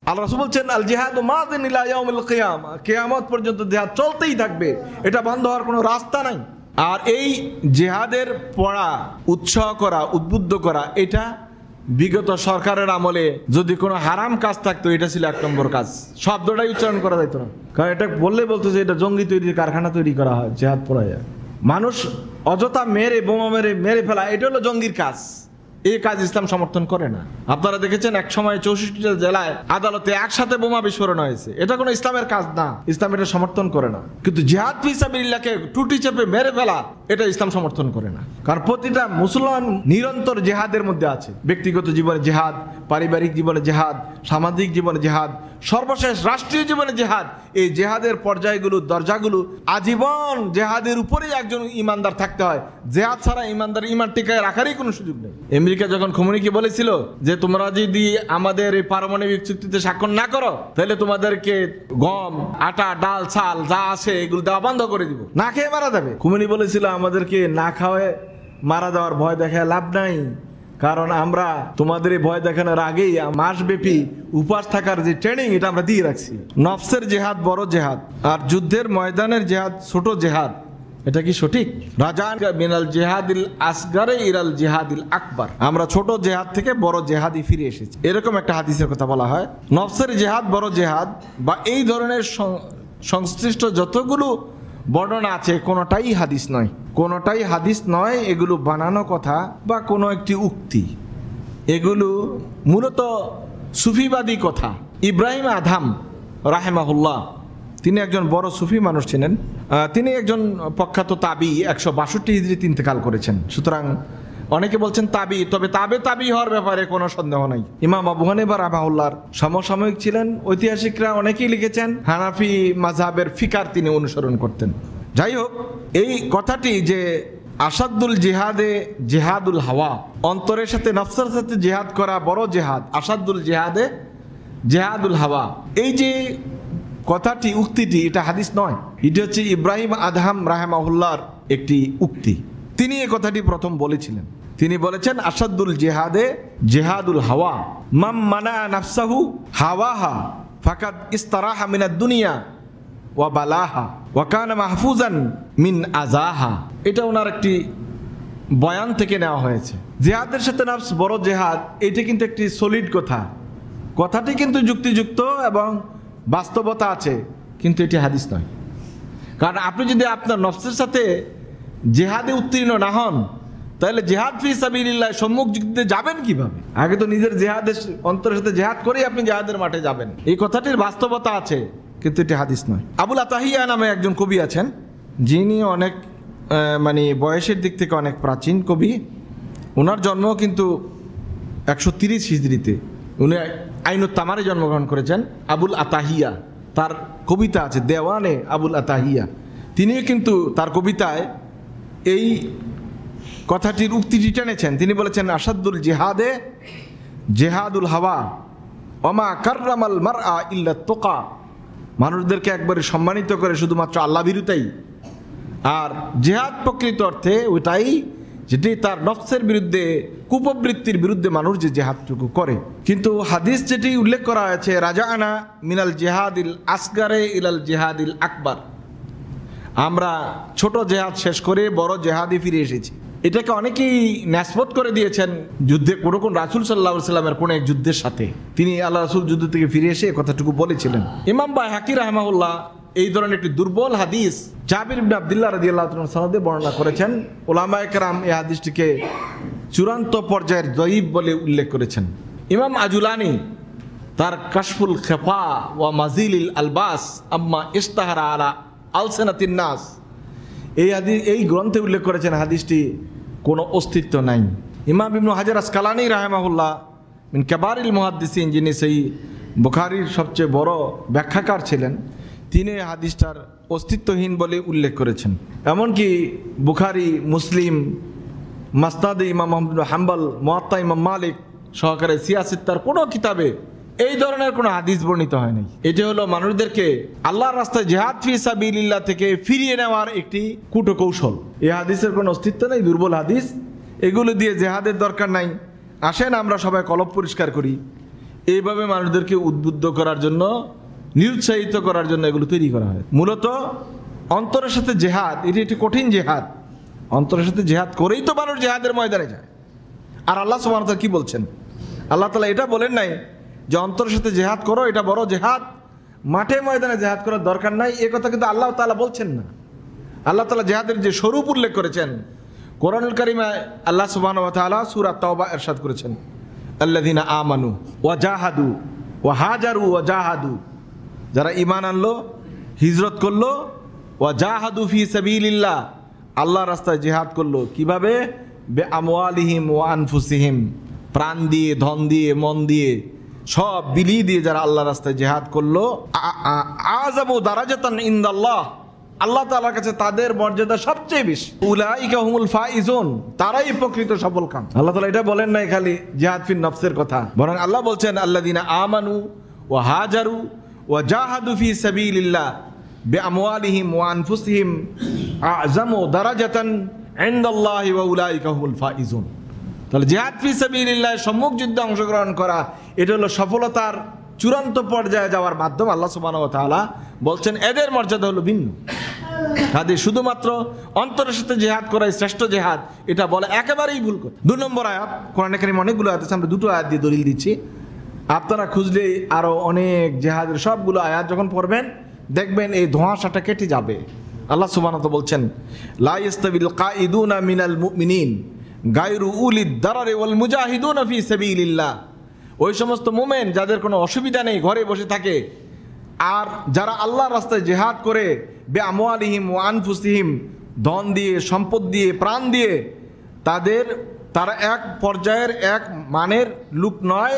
আল্লাহ রাসূল বলছেন আল জিহাদু মাদিন ইলা ইয়াউমিল কিয়ামা, কিয়ামত পর্যন্ত জিহাদ চলতেই থাকবে, এটা বন্ধ হওয়ার কোনো রাস্তা নাই। আর এই জিহাদের পড়া, উৎসাহ করা, উদ্বুদ্ধ করা, এটা বিগত সরকারের আমলে যদি কোনো হারাম কাজ থাকতো এটা ছিল 1 নম্বর কাজ, শব্দটাই উচ্চারণ করা যেত না। কারণ এটা বললে বলতো যে এটা জঙ্গি তৈরির কারখানা তৈরি করা হয়, জিহাদ পড়ায় মানুষ অযথা মেরে, বোমা মেরে ফেলা, এটা হলো জঙ্গির কাজ। এই কাজ ইসলাম সমর্থন করে না। আপনারা দেখেছেন এক সময় 64টা জেলায় আদালতে একসাথে বোমা বিস্ফোরণ হয়েছে, এটা কোনো ইসলামের কাজ না, ইসলাম এটা সমর্থন করে না। কিন্তু জিহাদ ফি সাবিলিল্লাহকে টুটি চেপে মেরে ফেলা, এটা ইসলাম সমর্থন করে না। কারণ প্রতিটা মুসলমান নিরন্তর জিহাদের মধ্যে আছে, ব্যক্তিগত জীবনে জিহাদ, পারিবারিক জীবনে জিহাদ, সামাজিক জীবনে জিহাদ, সর্বশেষ রাষ্ট্রীয় জীবনে জিহাদ। এই জিহাদের পর্যায়গুলো, দরজাগুলো আজীবন জিহাদের উপরেই একজন ইমানদার থাকতে হয়। জিহাদ ছাড়া ইমানদার ইমান টিকায় রাখারই কোনো সুযোগ নেই। আমেরিকা যখন খোমেনিকে বলেছিল যে তোমরা যদি আমাদের এই পারমাণবিক চুক্তিতে স্বাক্ষর না করো তাহলে তোমাদেরকে গম, আটা, ডাল, চাল যা আছে এগুলো দেওয়া বন্ধ করে দিব, না খেয়ে মারা যাবে। খোমেনি বলেছিল আমাদেরকে না খাওয়ায় মারা যাওয়ার ভয় দেখায় লাভ নাই, কারণ আমরা তোমাদের এই ভয় দেখানোর আগেই মাসব্যাপী উপাস থাকার যে ট্রেনিং এটা আমরা দিয়ে রাখছি। নফসের জেহাদ বড় জেহাদ, আর যুদ্ধের ময়দানের জেহাদ ছোট জেহাদ। এটা কি সঠিক? রাজান মিনাল জিহাদিল আসগারে ইরাল জিহাদিল আকবার, আমরা ছোট জেহাদ থেকে বড় জেহাদি ফিরে এসেছি, এরকম একটা হাদিসের কথা বলা হয়। নফসের জেহাদ বড় জেহাদ বা এই ধরনের সংশ্লিষ্ট যতগুলো বর্ণনা আছে কোনোটাই হাদিস নয়, কোনোটাই হাদিস নয়। এগুলো বানানো কথা বা কোনো একটি উক্তি, এগুলো মূলত সুফিবাদী কথা। ইব্রাহিম আদহাম রাহেমাহুল্লাহ, তিনি একজন বড় সুফি মানুষ ছিলেন। তিনি একজন প্রখ্যাত তাবি, 162 হিজরিতে ইন্তেকাল করেছেন। সুতরাং অনেকে বলছেন তাবি, তবে তাবি হওয়ার ব্যাপারে কোনো সন্দেহ নাই। ইমাম আবু হানিফা রাহমাহুল্লাহর সমসাময়িক ছিলেন। ঐতিহাসিকরা অনেকেই লিখেছেন হানাফি মাযহাবের ফিকার তিনি অনুসরণ করতেন। যাই হোক, এই কথাটি যে আসাদুল জিহাদে জিহাদুল হাওয়া, অন্তরের সাথে নফসের সাথে জিহাদ করা বড় জিহাদ, আসাদুল জিহাদে জিহাদুল হাওয়া, এই যে কথাটি, উক্তিটি, এটা হাদিস নয়, এটা হচ্ছে ইব্রাহিম আদহাম রাহমাহুল্লাহর একটি উক্তি। তিনি এই কথাটি প্রথম বলেছিলেন। তিনি বলেছেন আসাদুল জিহাদে জিহাদুল হাওয়া, মাম মানা নাফসাহু হাওয়াহা ফাকাদ ইস্তারাহা মিনাদ দুনিয়া ওয়া বালাহা ওয়া কানা মাহফুজান মিন আযাহা। এটা ওনার একটি বয়ান থেকে নেওয়া হয়েছে। জিহাদের সাথে নফস বড় জিহাদ, এটা কিন্তু একটি সলিড কথা, কথাটি কিন্তু যুক্তিযুক্ত এবং বাস্তবতা আছে, কিন্তু এটি হাদিস নয়। কারণ আপনি যদি আপনার নফসের সাথে জিহাদে উত্তীর্ণ না হন তাহলে জিহাদ ফি সাবিলিল্লাহ সম্মুখ যুদ্ধে যাবেন কিভাবে? আগে তো নিজের জিহাদের অন্তরের সাথে জিহাদ করেই আপনি জিহাদের মাঠে যাবেন। এই কথাটির বাস্তবতা আছে, কিন্তু এটি হাদিস নয়। আবুল আতাহিয়া নামে একজন কবি আছেন, যিনি অনেক মানে বয়সের দিক থেকে অনেক প্রাচীন কবি। ওনার জন্ম কিন্তু 130 হিজরিতে। উনি আইনুত তামারে জন্মগ্রহণ করেছেন। আবুল আতাহিয়া, তার কবিতা আছে দেওয়ানে আবুল আতাহিয়া। তিনিও কিন্তু তার কবিতায় এই কথাটির উক্তিটি টেনেছেন। তিনি বলেছেন আসাদুল জিহাদে জিহাদুল হাওয়া ওমা কাররামাল মারআ ইল্লা তুকা, মানুষদেরকে একবারে সম্মানিত করে শুধুমাত্র আল্লাহ ভীরুতাই। আর জিহাদ প্রকৃত অর্থে ওইটাই যেটি তার নফসের বিরুদ্ধে, কুপবৃত্তির বিরুদ্ধে মানুষ যে জিহাদটুকু করে। কিন্তু হাদিস যেটি উল্লেখ করা হয়েছে রাজাআনা মিনাল জিহাদিল আসগারে ইলাল জিহাদিল আকবার, আমরা ছোট জেহাদ শেষ করে বড় জেহাদে ফিরে এসেছি, এটাকে অনেকেই ন্যাসবত করে দিয়েছেন যুদ্ধে, কোন রাসূল সাল্লাল্লাহু আলাইহি সাল্লামের কোন এক যুদ্ধের সাথে। তিনি আল্লাহ রাসূল যুদ্ধ থেকে ফিরে এসে কথাটুকু বলেছিলেন। ইমাম বাইহাকি রাহিমাহুল্লাহ এই ধরনের একটি দুর্বল হাদিস জাবির ইবনে আব্দুল্লাহ রাদিয়াল্লাহু তাআলা সনদে বর্ণনা করেছেন। উলামায়ে কেরাম এই হাদিসটিকে চূড়ান্ত পর্যায়ের দঈফ বলে উল্লেখ করেছেন। ইমাম আজুলানি তার কাশফুল খেফা ওয়া মাজিলিল আলবাস আম্মা ইস্তাহারা আলা আলসানাতিন নাস এই গ্রন্থে উল্লেখ করেছেন হাদিসটি কোনো অস্তিত্ব নাই। ইমাম ইবনে হাজার আসকালানি রাহিমাহুল্লাহ মিন কাবারিল মুহাদ্দিসিন, যিনি সেই বুখারীর সবচেয়ে বড় ব্যাখ্যাকার ছিলেন, তিনি হাদিসটার অস্তিত্বহীন বলে উল্লেখ করেছেন। এমনকি বুখারী, মুসলিম, মাসনাদে ইমাম আহমদ বিন হাম্বল, মুয়াত্তা ইমাম মালিক সহকারে সিয়াসিত্তার কোনো কিতাবে এই ধরনের কোনো হাদিস বর্ণিত হয় নাই। এটি হলো মানুষদেরকে আল্লাহর রাস্তায় জিহাদ ফি সাবিলিল্লাহ থেকে ফিরিয়ে নেওয়ার একটি কূটকৌশল। এই হাদিসের কোনো অস্তিত্ব নেই, দুর্বল হাদিস, এগুলো দিয়ে জিহাদের দরকার নাই। আসেন আমরা সবাই কলব পরিষ্কার করি, এইভাবে মানুষদেরকে উদ্বুদ্ধ করার জন্য, নিরুৎসাহিত করার জন্য এগুলো তৈরি করা হয়। মূলত অন্তরের সাথে জেহাদ, এটি একটি কঠিন জেহাদ। অন্তরের সাথে জেহাদ করেই তো মানুষ জেহাদের ময়দানে যায়। আর আল্লাহ সুবহানাহু ওয়া তাআলা কি বলছেন? আল্লাহ তাআলা এটা বলেন নাই যে অন্তরের সাথে জেহাদ করো, এটা বড় জেহাদ, মাঠে ময়দানে জেহাদ করার দরকার নাই, এ কথা কিন্তু আল্লাহ তাআলা বলছেন না। আল্লাহ তাআলা জেহাদের যে স্বরূপ উল্লেখ করেছেন কোরআনুল কারীমে, আল্লাহ সুবহানাহু ওয়া তাআলা সূরা তাওবা ইরশাদ করেছেন, আল্লাযীনা আমানু ওয়া জাহাদু ওয়া হাজারু ওয়া জাহাদু, যারা ঈমান আনলো, হিজরত করলো, ওয়া জাহাদু ফি সাবিলিল্লাহ, আল্লাহর রাস্তায় জিহাদ করলো। কিভাবে? বে আমওয়ালিহিম ওয়া আনফুসিহিম, প্রাণ দিয়ে, ধন দিয়ে, মন দিয়ে, সব বিলিয়ে দিয়ে যারা আল্লাহর রাস্তায় জিহাদ করলো, আযামু দারাজাতান ইনদাল্লাহ, আল্লাহ তাআলার কাছে তাদের মর্যাদা সবচেয়ে বেশি। উলাইকা হুমুল ফাইজুন, তারাই প্রকৃত সফলকাম। আল্লাহ তাআলা এটা বলেন নাই খালি জিহাদ ফিন নফসের কথা, বরং আল্লাহ বলছেন আল্লাযীনা আমানু ওয়া হাজারু ওয়া জাহাদু ফি সাবিলিল্লাহ বিআমওয়ালিহিম ওয়া আনফুসিহিম আ'যামু দারাজাতান ইনদাল্লাহি ওয়া উলাইকা হুমুল ফাইজুন। তাহলে জিহাদ ফি সাবিলিল্লাহ, সম্মুখ যুদ্ধে অংশগ্রহণ করা, এটা হলো সফলতার চূড়ান্ত পর্যায়ে যাওয়ার মাধ্যম। আল্লাহ সুবহানাহু ওয়া তাআলা বলছেন এদের মর্যাদা হলো ভিন্ন। কাজে শুধুমাত্র অন্তরের সাথে জিহাদ করাই শ্রেষ্ঠ জিহাদ, এটা বলে একেবারেই ভুল কথা। 2 নম্বর আয়াত, কোরআনে কারীমে অনেকগুলো আয়াত আছে, আমরা 2টো আয়াত দিয়ে দলিল দিচ্ছি। আপনারা খুঁজলে আরো অনেক জিহাদের সবগুলো আয়াত যখন পড়বেন দেখবেন এই ধোঁয়াশাটা কেটে যাবে। আল্লাহ সুবহানাহু ওয়া তাআলা বলছেন, লা ইস্তাবিল কাঈদুনা মিনাল মুমিনিন গায়রু উলিদ দারারি ওয়াল মুজাহিদুনা ফি সাবিলিল্লাহ, ওই সমস্ত মুমিন যাদের কোনো অসুবিধা নেই, ঘরে বসে থাকে, আর যারা আল্লাহর রাস্তায় জিহাদ করে বে আমওয়ালিহিম ওয়া আনফুসিহিম, ধন দিয়ে, সম্পদ দিয়ে, প্রাণ দিয়ে, তারা এক পর্যায়ের, এক মানের লোক নয়,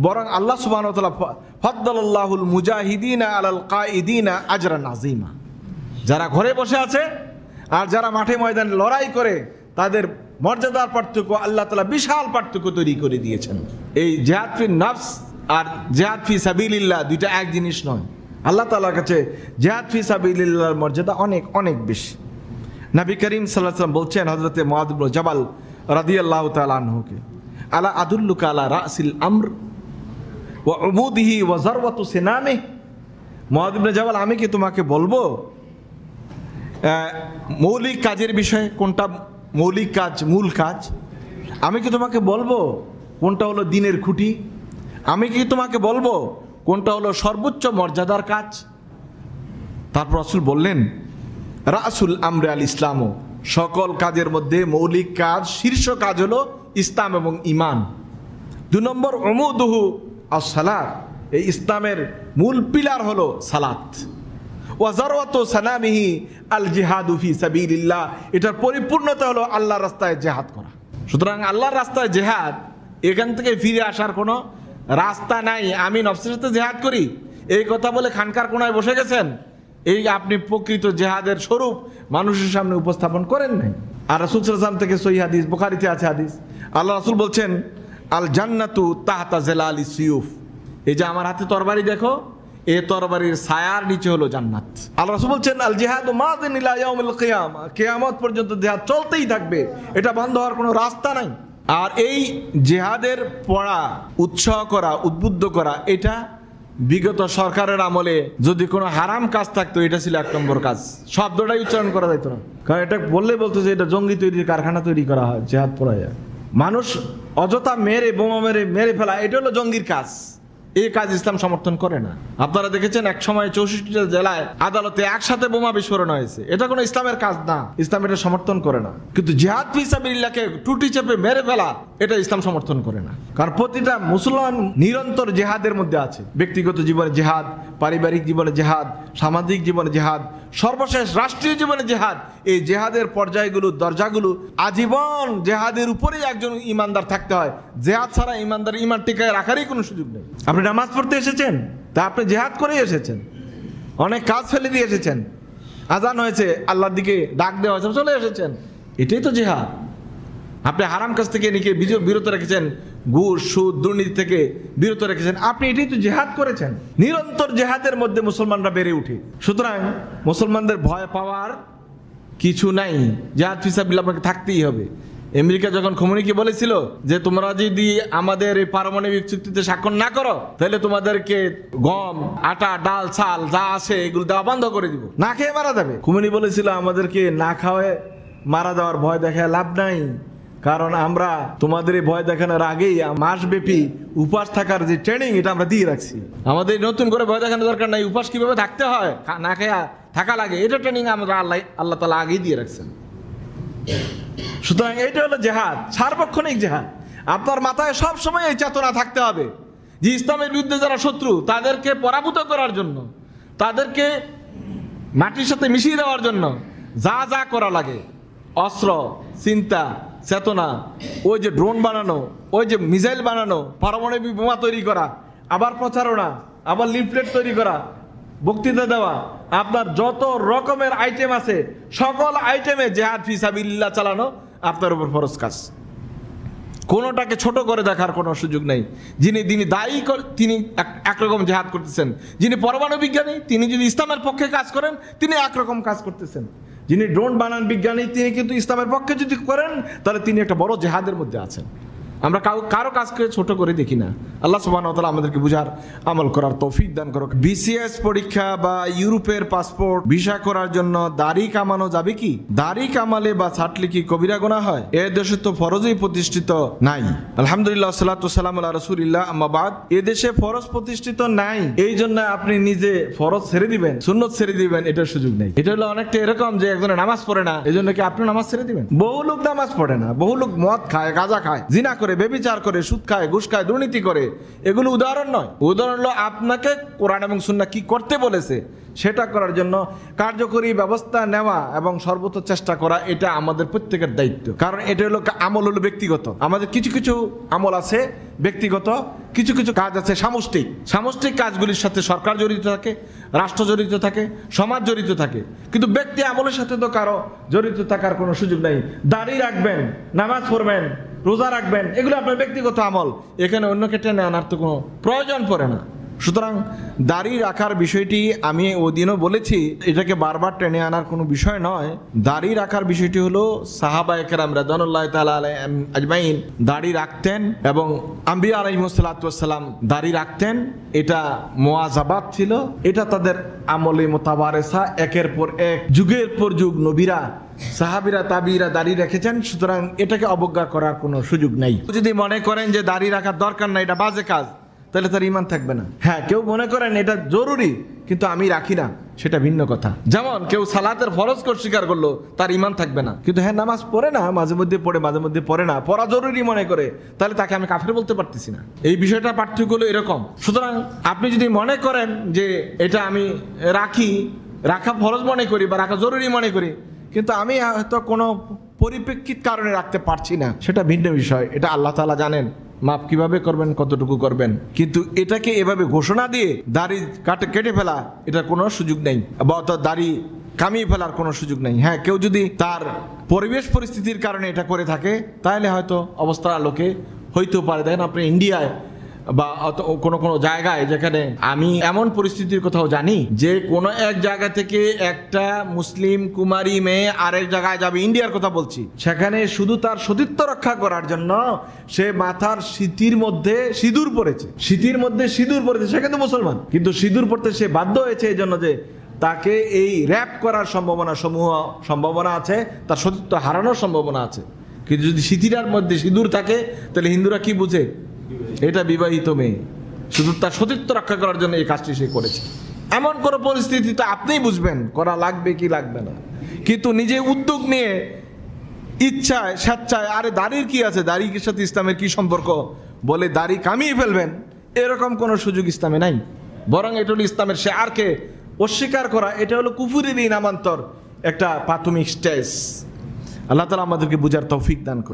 বরং আল্লাহ সুবহানাহু ওয়া তাআলা ফাদ্দালাল্লাহুল মুজাহিদিনা আলাল কাঈদিনা আজরান আযীমা, যারা ঘরে বসে আছে আর যারা মাঠে ময়দানে লড়াই করে, তাদের মর্যাদার পার্থক্য আল্লাহ তাআলা বিশাল পার্থক্য তৈরি করে দিয়েছেন। এই জিহাদ ফি নফস আর জিহাদ ফি সাবিলিল্লাহ দুইটা এক জিনিস নয়। আল্লাহ তাআলার কাছে জিহাদ ফি সাবিলিল্লাহর মর্যাদা অনেক অনেক বেশি। নবী করিম সাল্লাল্লাহু আলাইহি ওয়াসাল্লাম বলছেন হযরতে মুআয ইবনে জাবাল রাদিয়াল্লাহু তাআলা আনহুকে, আলা আদুল্লুকা আলা রাসিল আমর ওয়া উমুদিহি ওয়া যারওয়াতু সিনামিহি, মুআয ইবনে জাবাল, আমি কি তোমাকে বলবো মৌলিক কাজের বিষয়ে? কোনটা মৌলিক কাজ, মূল কাজ? আমি কি তোমাকে বলবো কোনটা হলো দিনের খুঁটি? আমি কি তোমাকে বলবো কোনটা হলো সর্বোচ্চ মর্যাদার কাজ? তারপর রাসূল বললেন, রাসুল আমরে আল ইসলাম, সকল কাজের মধ্যে মৌলিক কাজ, শীর্ষ কাজ হলো ইসলাম এবং ঈমান। 2 নম্বর উমুদুহু আস-সালাত, এই ইসলামের মূল পিলার হলো সালাত। ওয়া যারওয়াতু সানামিহি আল জিহাদু ফি সাবিলিল্লাহ, এটার পরিপূর্ণতা হলো আল্লাহর রাস্তায় জিহাদ করা। সুতরাং আল্লাহর রাস্তায় জিহাদ, এখান থেকে ফিরে আসার কোনো রাস্তা নাই। আমি নফসের সাথে জিহাদ করি এই কথা বলে খানকার কোনায় বসে গেছেন, এই আপনি প্রকৃত জিহাদের স্বরূপ মানুষের সামনে উপস্থাপন করেন নাই। আর রাসূল সাল্লাল্লাহু আলাইহি ওয়াসাল্লাম থেকে সহিহ হাদিস, বুখারীতে আছে হাদিস, আল্লাহ রাসূল বলছেন, আল জান্নাতু তাহতা জিলালিস সিয়ুফ, এই যে আমার হাতে তরবারি দেখো, এই তরবারির ছায়ার নিচে হলো জান্নাত। আল্লাহ রাসূল বলছেন, আল জিহাদু মাযিন ইলা ইয়াউমিল কিয়ামা, কিয়ামত পর্যন্ত জিহাদ চলতেই থাকবে, এটা বন্ধ হওয়ার কোনো রাস্তা নাই। আর এই জিহাদের পড়া, উৎসাহ করা, উদ্বুদ্ধ করা, এটা বিগত সরকারের আমলে যদি কোনো হারাম কাজ থাকতো এটা ছিল 1 নম্বর কাজ, শব্দটাই উচ্চারণ করা যেত না। কারণ এটা বললে বলতো যে এটা জঙ্গি তৈরির কারখানা তৈরি করা হয়, জিহাদ পড়ায় মানুষ অযথা মেরে, বোমা মেরে ফেলা, এটা হলো জঙ্গির কাজ। এই কাজ ইসলাম সমর্থন করে না। আপনারা দেখেছেন এক সময় 64টা জেলায় আদালতে একসাথে বোমা বিস্ফোরণ হয়েছে, এটা কোনো ইসলামের কাজ না, ইসলাম এটা সমর্থন করে না। কিন্তু জিহাদ ফি সাবিলিল্লাহকে টুটি চেপে মেরে ফেলা, এটা ইসলাম সমর্থন করে না। কারণ প্রতিটা মুসলমান নিরন্তর জিহাদের মধ্যে আছে, ব্যক্তিগত জীবনে জিহাদ, পারিবারিক জীবনে জিহাদ, সামাজিক জীবনে জিহাদ, সর্বশেষ রাষ্ট্রীয় জীবনে জিহাদ। এই জিহাদের পর্যায়গুলো, দরজাগুলো আজীবন জিহাদের উপরেই একজন ইমানদার থাকতে হয়। জিহাদ ছাড়া ইমানদার ইমান টিকায় রাখারই কোনো সুযোগ নেই। আপনি নামাজ পড়তে এসেছেন, তা আপনি জিহাদ করেই এসেছেন, অনেক কাজ ফেলে দিয়ে এসেছেন, আজান হয়েছে, আল্লাহর দিকে ডাক দেওয়া হয়েছে, চলে এসেছেন, এটাই তো জিহাদ। আপনি হারাম কাজ থেকে নিজেকে বিরত রেখেছেন, ঘুষ, সুদ, দুর্নীতি থেকে বিরত রেখেছেন, আপনি এটাই তো জিহাদ করেছেন। নিরন্তর জিহাদের মধ্যে মুসলমানরা বেড়ে উঠে। সুতরাং মুসলমানদের ভয় পাওয়ার কিছু নাই, জিহাদ ফি সাবিলিল্লাহ আপনাকে থাকতেই হবে। আমেরিকা যখন খোমেনিকে বলেছিল যে তোমরা যদি আমাদের এই পারমাণবিক চুক্তিতে স্বাক্ষর না করো তাহলে তোমাদেরকে গম, আটা, ডাল, চাল যা আছে এগুলো দেওয়া বন্ধ করে দিব, না খেয়ে মারা যাবে। খোমেনি বলেছিল আমাদেরকে না খাওয়ায় মারা যাওয়ার ভয় দেখায় লাভ নাই, কারণ আমরা তোমাদের এই ভয় দেখানোর আগেই মাসব্যাপী উপাস থাকার যে ট্রেনিং এটা আমরা দিয়ে রাখছি। আমাদের নতুন করে ভয় দেখানোর দরকার নাই, উপাস কিভাবে থাকতে হয়, না খেয়ে থাকা লাগে, এটা ট্রেনিং আমরা আল্লাহ তাআলা আগেই দিয়ে রাখছেন। সুতরাং এটা হলো জেহাদ, সার্বক্ষণিক জেহাদ। আপনার মাথায় সব সময় এই চেতনা থাকতে হবে যে ইসলামের বিরুদ্ধে যারা শত্রু তাদেরকে পরাভূত করার জন্য, তাদেরকে মাটির সাথে মিশিয়ে দেওয়ার জন্য যা যা করা লাগে, অস্ত্র, চিন্তা, চেতনা, ওই যে ড্রোন বানানো, ওই যে মিসাইল বানানো, পারমাণবিক বোমা তৈরি করা, আবার প্রচারণা, আবার লিফলেট তৈরি করা, বক্তৃতা দেওয়া, আপনার যত রকমের আইটেম আছে সকল আইটেমে জিহাদ ফি সাবিলিল্লাহ চালানো আপনার উপর ফরজ কাজ। কোনোটাকে ছোট করে দেখার কোনো সুযোগ নেই। যিনি দায়ী তিনি একরকম জিহাদ করতেছেন, যিনি পরমাণু বিজ্ঞানী তিনি যদি ইসলামের পক্ষে কাজ করেন তিনি একরকম কাজ করতেছেন, যিনি ড্রোন বানান বিজ্ঞানী তিনি কিন্তু ইসলামের পক্ষে যদি করেন তাহলে তিনি একটা বড় জেহাদের মধ্যে আছেন। আমরা কারো কাজকে ছোট করে দেখি না। আল্লাহ সুবহানাহু ওয়া তাআলা আমাদেরকে বুঝার, আমল করার তৌফিক দান করুক। বিসিএস পরীক্ষা বা ইউরোপের পাসপোর্ট ভিসা করার জন্য দাড়ি কামানো যাবে কি? দাড়ি কামালে বা ছাটলে কি কবিরা গুনাহ হয়? এ দেশে তো ফরজই প্রতিষ্ঠিত নাই। আলহামদুলিল্লাহ, সাল্লাতু সালামু আলা রাসূলিল্লাহ, আম্মা বাদ। এ দেশে ফরজ প্রতিষ্ঠিত নাই, এই জন্য আপনি নিজে ফরজ ছেড়ে দিবেন, সুন্নত ছেড়ে দিবেন, এটার সুযোগ নেই। এটা হলো অনেকটা এরকম যে একজনে নামাজ পড়ে না, এই জন্য কি আপনি নামাজ ছেড়ে দিবেন? বহু লোক নামাজ পড়ে না, বহু লোক মদ খায়, গাঁজা খায়, জিনা করে, বেবিচার করে, সুদ খায়, ঘুষ খায়, দুর্নীতি করে, এগুলো উদাহরণ নয়। উদাহরণ হলো আপনাকে কোরআন এবং সুন্নাহ কি করতে বলেছে সেটা করার জন্য কার্যকরী ব্যবস্থা নেওয়া এবং সর্বোচ্চ চেষ্টা করা, এটা আমাদের প্রত্যেকের দায়িত্ব। কারণ এটা হলো আমল হলো ব্যক্তিগত, আমাদের কিছু কিছু আমল আছে ব্যক্তিগত, কিছু কিছু কাজ আছে সামষ্টিক। সামষ্টিক কাজগুলির সাথে সরকার জড়িত থাকে, রাষ্ট্র জড়িত থাকে, সমাজ জড়িত থাকে, কিন্তু ব্যক্তি আমলের সাথে তো কারো জড়িত থাকার কোনো সুযোগ নেই। দাড়ি রাখবেন, নামাজ পড়বেন, রোজা রাখবেন, এগুলো আপনার ব্যক্তিগত আমল, এখানে অন্যকে টেনে আনার তো কোনো প্রয়োজন পড়ে না। সুতরাং দাড়ি রাখার বিষয়টি আমি ওদিনও বলেছি, এটাকে বারবার টেনে আনার কোনো বিষয় নয়। দাড়ি রাখার বিষয়টি হলো সাহাবায়ে কেরাম রাদিয়াল্লাহু তাআলা আলাইহিম আজমাইন দাড়ি রাখতেন এবং আম্বিয়া আলাইহিমুস সালাতু ওয়াস সালাম দাড়ি রাখতেন। এটা মুআযাবাত ছিল, এটা তাদের আমলে মুতাবারেসা, একের পর এক, যুগের পর যুগ নবীরা, সাহাবীরা, তাবিঈরা দাড়ি রেখেছেন। সুতরাং এটাকে অবজ্ঞা করার কোনো সুযোগ নেই। যদি মনে করেন যে দাড়ি রাখার দরকার নাই, এটা বাজে কাজ, তাহলে তার ঈমান থাকবে না। হ্যাঁ, কেউ মনে করেন এটা জরুরি কিন্তু আমি রাখি না, সেটা ভিন্ন কথা। যেমন কেউ সালাতের ফরজকে অস্বীকার করলো, তার ঈমান থাকবে না। কিন্তু হ্যাঁ, নামাজ পড়ে না, মাঝে মধ্যে পড়ে, মাঝে মধ্যে পড়ে না, পড়া জরুরি মনে করে, তাহলে তাকে আমি কাফের বলতে পারতেছি না। এই বিষয়টা পার্থক্য হলো এরকম। সুতরাং আপনি যদি মনে করেন যে এটা আমি রাখা ফরজ মনে করি বা রাখা জরুরি মনে করি, কিন্তু আমি হয়তো কোনো পরিপ্রেক্ষিত কারণে রাখতে পারছি না, সেটা ভিন্ন বিষয়। এটা আল্লাহ তাআলা জানেন মাপ কিভাবে করবেন, কতটুকু করবেন। কিন্তু এটাকে এভাবে ঘোষণা দিয়ে দাড়ি কেটে ফেলা, এটার কোনো সুযোগ নেই, বা দাড়ি কামিয়ে ফেলার কোনো সুযোগ নেই। হ্যাঁ, কেউ যদি তার পরিবেশ পরিস্থিতির কারণে এটা করে থাকে তাহলে হয়তো অবস্থা আলোকে হইতেও পারে। দেখেন আপনি ইন্ডিয়ায় বা কোনো কোনো জায়গায়, যেখানে আমি এমন পরিস্থিতির কোথাও জানি যে কোনো এক জায়গা থেকে একটা মুসলিম কুমারী মেয়ে আরেক জায়গায় যাবে, ইন্ডিয়ার কথা বলছি, সেখানে শুধু তার সতীত্ব রক্ষা করার জন্য সে মাথার সিঁথির মধ্যে সিঁদুর পড়েছে, সে কিন্তু মুসলমান, কিন্তু সিঁদুর পড়তে সে বাধ্য হয়েছে এই জন্য যে তাকে এই র‍্যাপ করার সম্ভাবনা আছে, তার সতীত্ব হারানোর সম্ভাবনা আছে। কিন্তু যদি সিঁথিটার মধ্যে সিঁদুর থাকে তাহলে হিন্দুরা কি বুঝে? এটা বিবাহিত মেয়ে, শুধু তার সতীত্ব রক্ষা করার জন্য এই কাজটি সে করেছে। এমন কোনো পরিস্থিতিতে আপনিই বুঝবেন করা লাগবে কি লাগবে না। কিন্তু নিজে উদ্যোগ নিয়ে ইচ্ছায় স্বেচ্ছায়, আরে দাড়ির কি আছে, দাড়ির সাথে ইসলামের কি সম্পর্ক বলে দাড়ি কামিয়ে ফেলবেন, এরকম কোনো সুযোগ ইসলামে নাই। বরং এটা হলো ইসলামের শেয়ারকে অস্বীকার করা, এটা হলো কুফুরির নামান্তর, একটা প্রাথমিক স্টেজ। আল্লাহ তাআলা আমাদেরকে বুঝার তৌফিক দান করুন।